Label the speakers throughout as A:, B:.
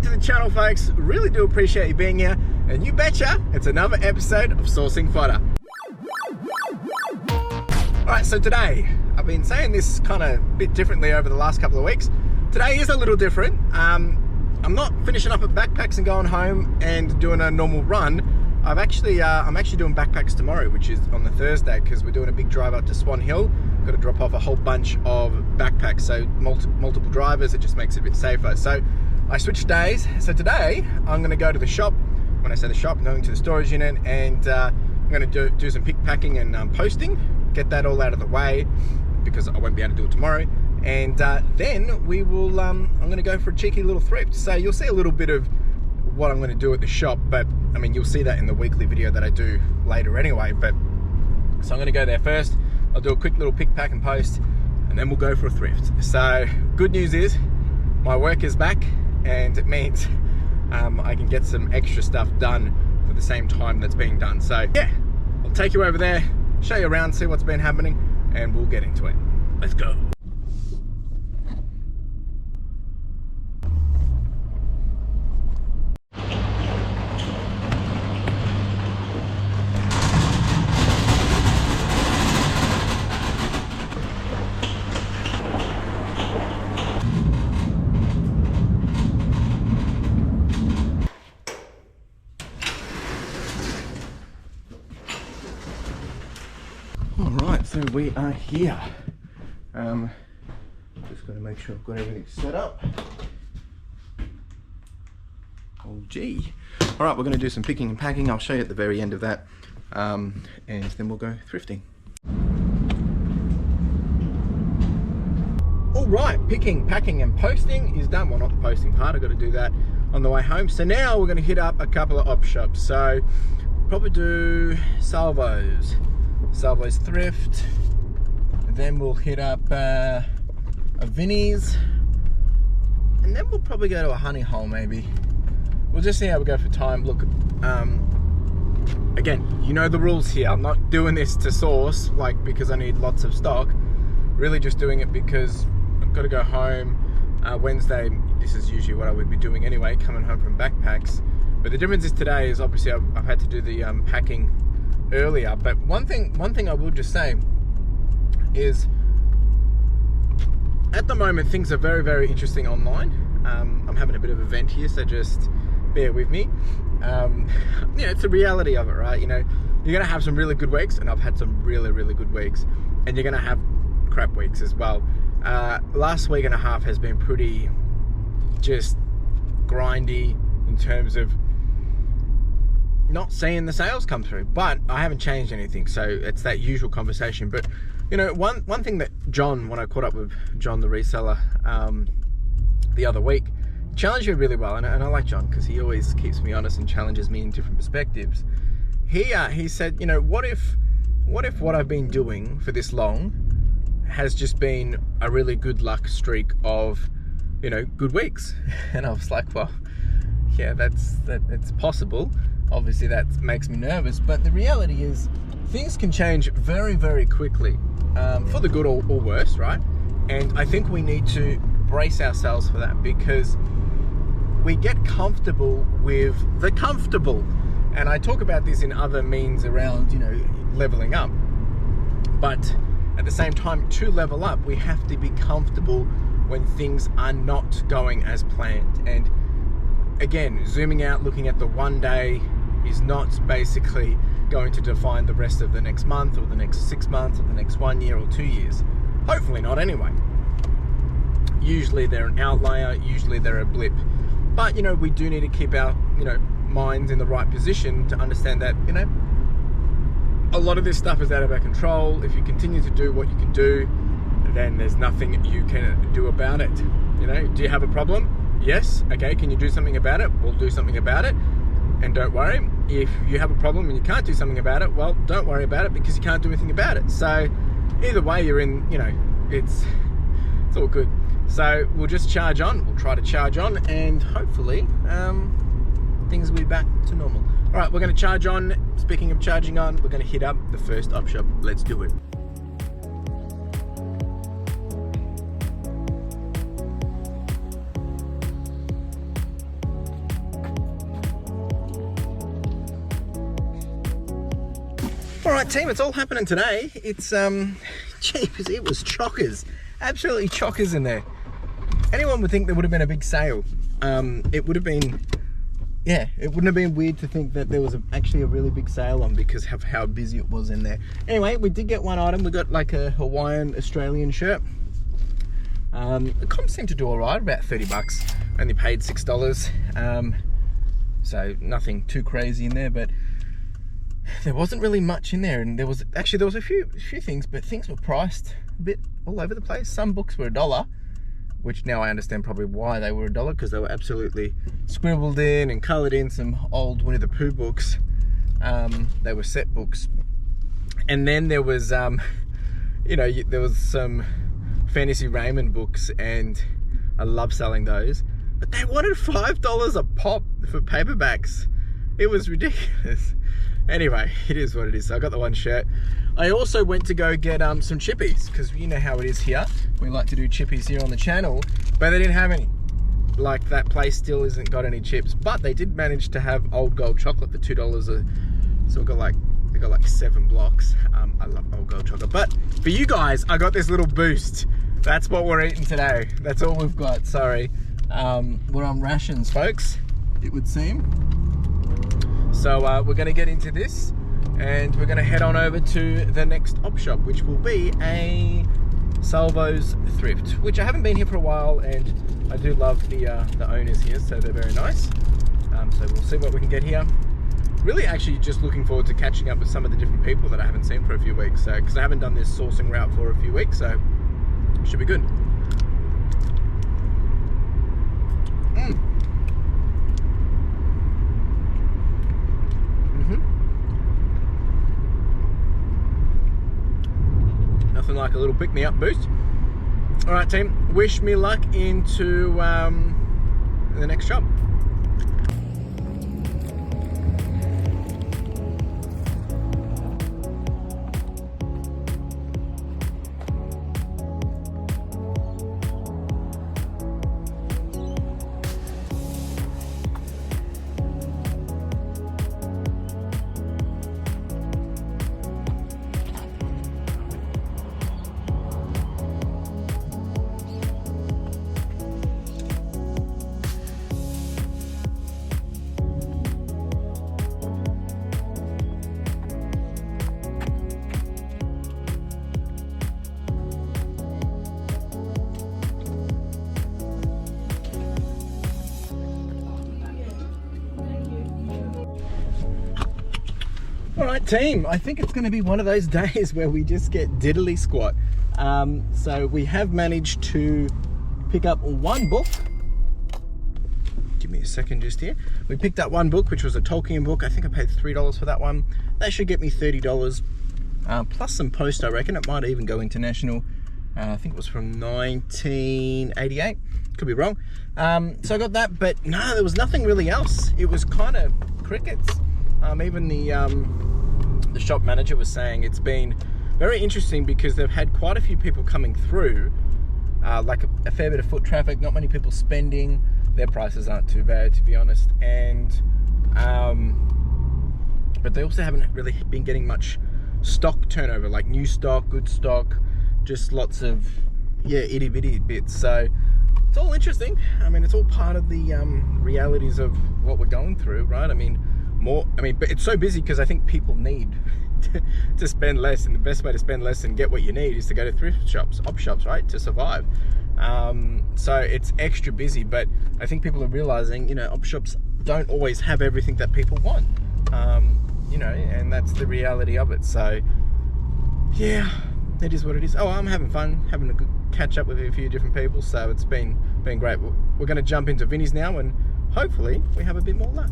A: back to the channel, folks. Really do appreciate you being here, and you betcha it's another episode of Sourcing Fodder. Alright, so today, I've been saying this kind of a bit differently over the last couple of weeks. Today is a little different. I'm not finishing up at backpacks and going home and doing a normal run. I'm actually doing backpacks tomorrow, which is on the Thursday, because we're doing a big drive up to Swan Hill. Got to drop off a whole bunch of backpacks, so multiple drivers. It just makes it a bit safer. So I switched days. So today I'm going to go to the shop. When I say the shop, I'm going to the storage unit, and I'm going to do some pick packing and posting. Get that all out of the way because I won't be able to do it tomorrow. And then we will. I'm going to go for a cheeky little thrift. So you'll see a little bit of what I'm going to do at the shop, but I mean you'll see that in the weekly video that I do later anyway. But so I'm going to go there first. I'll do a quick little pick, pack and post, and then we'll go for a thrift. So good news is my work is back, and it means I can get some extra stuff done for the same time that's being done. So yeah, I'll take you over there, show you around, see what's been happening, and we'll get into it. Let's go. Alright, so we are here. Just got to make sure I've got everything set up. Oh gee. Alright, we're going to do some picking and packing. I'll show you at the very end of that. And then we'll go thrifting. Alright, picking, packing and posting is done. Well, not the posting part, I've got to do that on the way home. So now we're going to hit up a couple of op shops. So probably do Salvo's Thrift, then we'll hit up a Vinnies, and then we'll probably go to a Honey Hole maybe. We'll just see how we go for time. Look, again, you know the rules here. I'm not doing this to source, like because I need lots of stock. Really just doing it because I've got to go home Wednesday. This is usually what I would be doing anyway, coming home from backpacks. But the difference is today is obviously I've had to do the packing earlier. But one thing I will just say is at the moment things are very, very interesting online. I'm having a bit of a vent here, so just bear with me. It's the reality of it, right? You know, you're gonna have some really good weeks, and I've had some really, really good weeks, and you're gonna have crap weeks as well. Last week and a half has been pretty just grindy in terms of not seeing the sales come through, but I haven't changed anything, so it's that usual conversation. But you know, one thing that John, when I caught up with John the reseller the other week, challenged me really well, and I like John because he always keeps me honest and challenges me in different perspectives. He said, you know, what if what I've been doing for this long has just been a really good luck streak of, you know, good weeks? And I was like, well, yeah, it's possible. Obviously that makes me nervous, but the reality is things can change very, very quickly, for the good or worse, right? And I think we need to brace ourselves for that, because we get comfortable with the comfortable. And I talk about this in other means around, you know, leveling up. But at the same time, to level up, we have to be comfortable when things are not going as planned. And again, zooming out, looking at the one day is not basically going to define the rest of the next month or the next 6 months or the next 1 year or 2 years. Hopefully not anyway. Usually they're an outlier, usually they're a blip. But, you know, we do need to keep our, you know, minds in the right position to understand that, you know, a lot of this stuff is out of our control. If you continue to do what you can do, then there's nothing you can do about it. You know, do you have a problem? Yes. Okay, can you do something about it? We'll do something about it. And don't worry, if you have a problem and you can't do something about it, well, don't worry about it because you can't do anything about it. So either way, you're in, you know, it's all good. So we'll just charge on. We'll try to charge on, and hopefully things will be back to normal. All right, we're going to charge on. Speaking of charging on, we're going to hit up the first op shop. Let's do it. right, team, it's all happening today. It's jeepers, it was chockers, absolutely chockers in there. Anyone would think there would have been a big sale. It would have been, yeah, it wouldn't have been weird to think that there was actually a really big sale on because of how busy it was in there. Anyway, we did get one item. We got like a Hawaiian Australian shirt. The comps seemed to do all right, about 30 bucks. Only paid $6. So nothing too crazy in there, but there wasn't really much in there. And there was a few things, but things were priced a bit all over the place. Some books were $1, which now I understand probably why they were $1, because they were absolutely scribbled in and colored in, some old Winnie the Pooh books. They were set books. And then there was, you know, there was some Fantasy Raymond books, and I love selling those, but they wanted $5 a pop for paperbacks. It was ridiculous. Anyway, it is what it is. So I got the one shirt. I also went to go get some chippies, because you know how it is here. We like to do chippies here on the channel, but they didn't have any. Like, that place still isn't got any chips, but they did manage to have Old Gold chocolate for $2 so I got like 7 blocks. I love Old Gold chocolate, but for you guys, I got this little boost. That's what we're eating today. That's all we've got. Sorry, we're on rations, folks, it would seem. So we're going to get into this, and we're going to head on over to the next op shop, which will be a Salvo's Thrift, which I haven't been here for a while, and I do love the owners here, so they're very nice. So we'll see what we can get here. Really actually just looking forward to catching up with some of the different people that I haven't seen for a few weeks, so because I haven't done this sourcing route for a few weeks, so should be good. Nothing like a little pick-me-up boost. All right, team, wish me luck into the next shop. Alright, team, I think it's going to be one of those days where we just get diddly squat. So we have managed to pick up one book. Give me a second just here. We picked up one book, which was a Tolkien book. I think I paid $3 for that one. That should get me $30, plus some post, I reckon. It might even go international. I think it was from 1988. Could be wrong. So I got that, but no, there was nothing really else. It was kind of crickets. Even the shop manager was saying it's been very interesting because they've had quite a few people coming through, like a fair bit of foot traffic, not many people spending. Their prices aren't too bad, to be honest, and but they also haven't really been getting much stock turnover, like new stock, good stock, just lots of itty bitty bits. So it's all interesting. I mean, it's all part of the realities of what we're going through, right? I mean, but it's so busy because I think people need to spend less, and the best way to spend less and get what you need is to go to thrift shops, op shops, right, to survive. So it's extra busy, but I think people are realizing, you know, op shops don't always have everything that people want, you know, and that's the reality of it. So yeah, it is what it is. Oh, I'm having fun, having a good catch up with a few different people, so it's been great. We're going to jump into Vinnies now, and hopefully we have a bit more luck.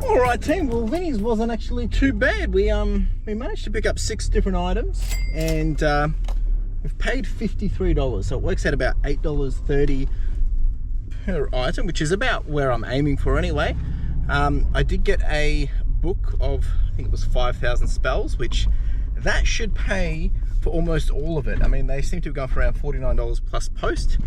A: Alright, team, well, Vinnies wasn't actually too bad. We managed to pick up 6 different items, and we've paid $53, so it works out about $8.30 per item, which is about where I'm aiming for anyway. I did get a book of, I think it was 5,000 spells, which that should pay for almost all of it. I mean, they seem to have gone for around $49 plus post,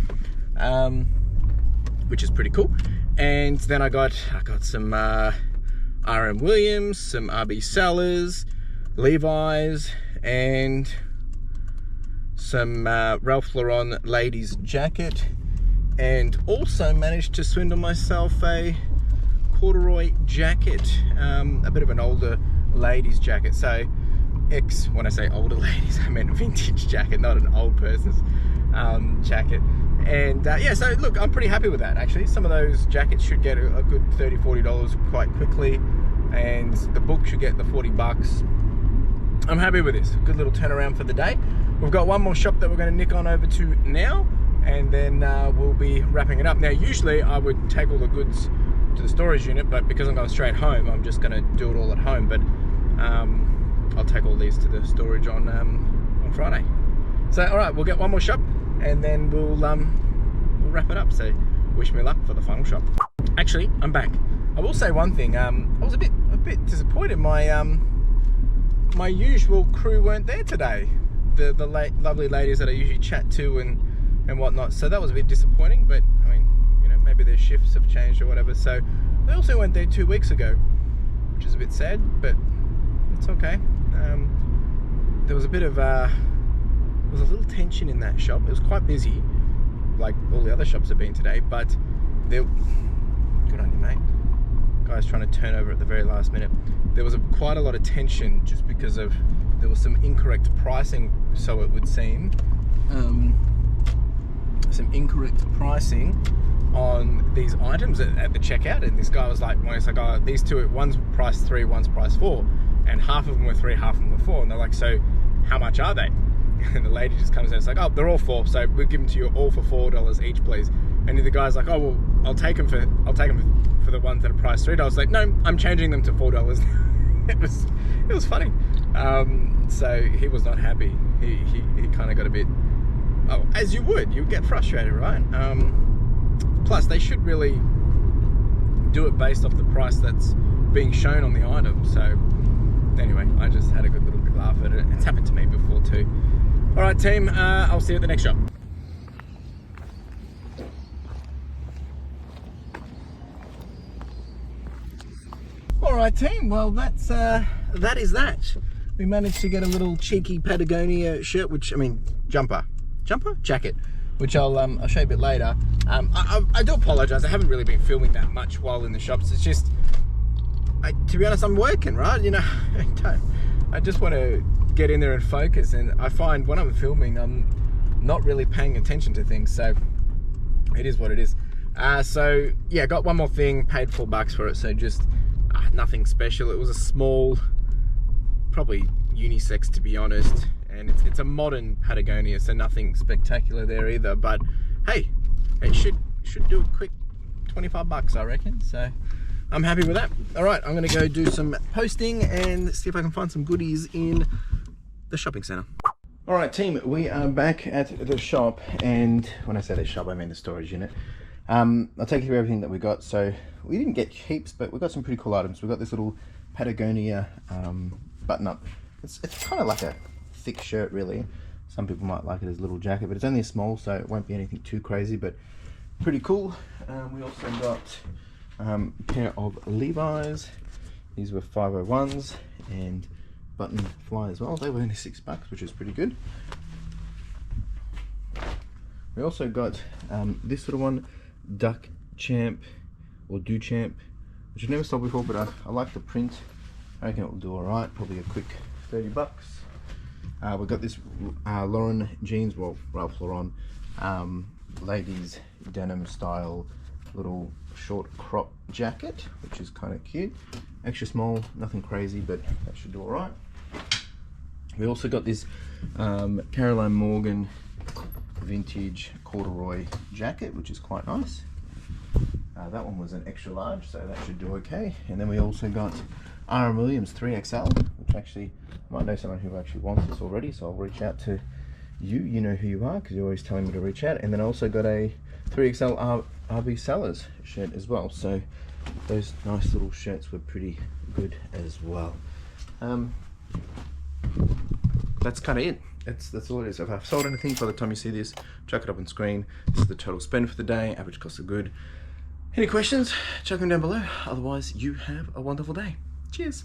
A: which is pretty cool. And then I got some R.M. Williams, some RB Sellers, Levi's, and some Ralph Lauren ladies jacket, and also managed to swindle myself a corduroy jacket, a bit of an older ladies jacket. So when I say older ladies, I meant vintage jacket, not an old person's jacket. And yeah, so look, I'm pretty happy with that actually. Some of those jackets should get a good $30–40 quite quickly, and the book should get the $40. I'm happy with this. Good little turnaround for the day. We've got one more shop that we're going to nick on over to now, and then we'll be wrapping it up. Now, usually I would take all the goods to the storage unit, but because I'm going straight home, I'm just going to do it all at home. But I'll take all these to the storage on Friday. So, all right, we'll get one more shop, and then we'll wrap it up. So, wish me luck for the final shop. Actually, I'm back. I will say one thing. I was a bit disappointed. My usual crew weren't there today. The lovely ladies that I usually chat to and whatnot. So that was a bit disappointing. But I mean, you know, maybe their shifts have changed or whatever. So they also weren't there 2 weeks ago, which is a bit sad, but it's okay. There was a bit of there was a little tension in that shop. It was quite busy, like all the other shops have been today. But good on you, mate. Guys trying to turn over at the very last minute. There was quite a lot of tension just because there was some incorrect pricing, so it would seem. Some incorrect pricing on these items at the checkout, and this guy was like, oh, these two, one's price 3, one's price 4, and half of them were 3, half of them were 4, and they're like, so how much are they? And the lady just comes in and it's like, oh, they're all 4, so we'll give them to you all for $4 each, please. And the guy's like, oh, well, I'll take them for the ones that are priced $3. Like, no, I'm changing them to $4. it was funny. So he was not happy. He kind of got a bit, oh, as you would get frustrated, right? Plus, they should really do it based off the price that's being shown on the item. So anyway, I just had a good little laugh at it. It's happened to me before too. All right, team, I'll see you at the next shop. All right, team, well, that is that. We managed to get a little cheeky Patagonia shirt, jacket, which I'll show you a bit later. I do apologize, I haven't really been filming that much while in the shops. It's just, to be honest, I'm working, right? You know, I just want to get in there and focus, and I find when I'm filming, I'm not really paying attention to things, so it is what it is. So yeah, got one more thing, paid $4 for it, so just nothing special. It was a small, probably unisex to be honest, and it's a modern Patagonia, so nothing spectacular there either, but hey, it should do a quick $25, I reckon. So I'm happy with that. All right, I'm gonna go do some posting and see if I can find some goodies in the shopping center. All right, team, we are back at the shop, and when I say the shop, I mean the storage unit. I'll take you through everything that we got. So we didn't get heaps, but we got some pretty cool items. We got this little Patagonia button up. It's kind of like a thick shirt, really. Some people might like it as a little jacket, but it's only a small, so it won't be anything too crazy, but pretty cool. We also got a pair of Levi's. These were 501s and button fly as well. They were only $6, which is pretty good. We also got this little one, Duck Champ or Do Champ, which I've never sold before, but I like the print. I reckon it will do all right. Probably a quick $30. We got this Lauren jeans, well, Ralph Lauren ladies denim style little short crop jacket, which is kind of cute. Extra small, nothing crazy, but that should do all right. We also got this Caroline Morgan vintage corduroy jacket, which is quite nice. That one was an extra large, so that should do okay. And then we also got R.M. Williams 3XL, which actually, I might know someone who actually wants this already, so I'll reach out to you. You know who you are, because you're always telling me to reach out. And then I also got a 3XL RB Sellers shirt as well. So those nice little shirts were pretty good as well. That's kind of it. That's all it is. If I've sold anything by the time you see this, chuck it up on screen. This is the total spend for the day, average cost of good. Any questions? Chuck them down below. Otherwise, you have a wonderful day. Cheers.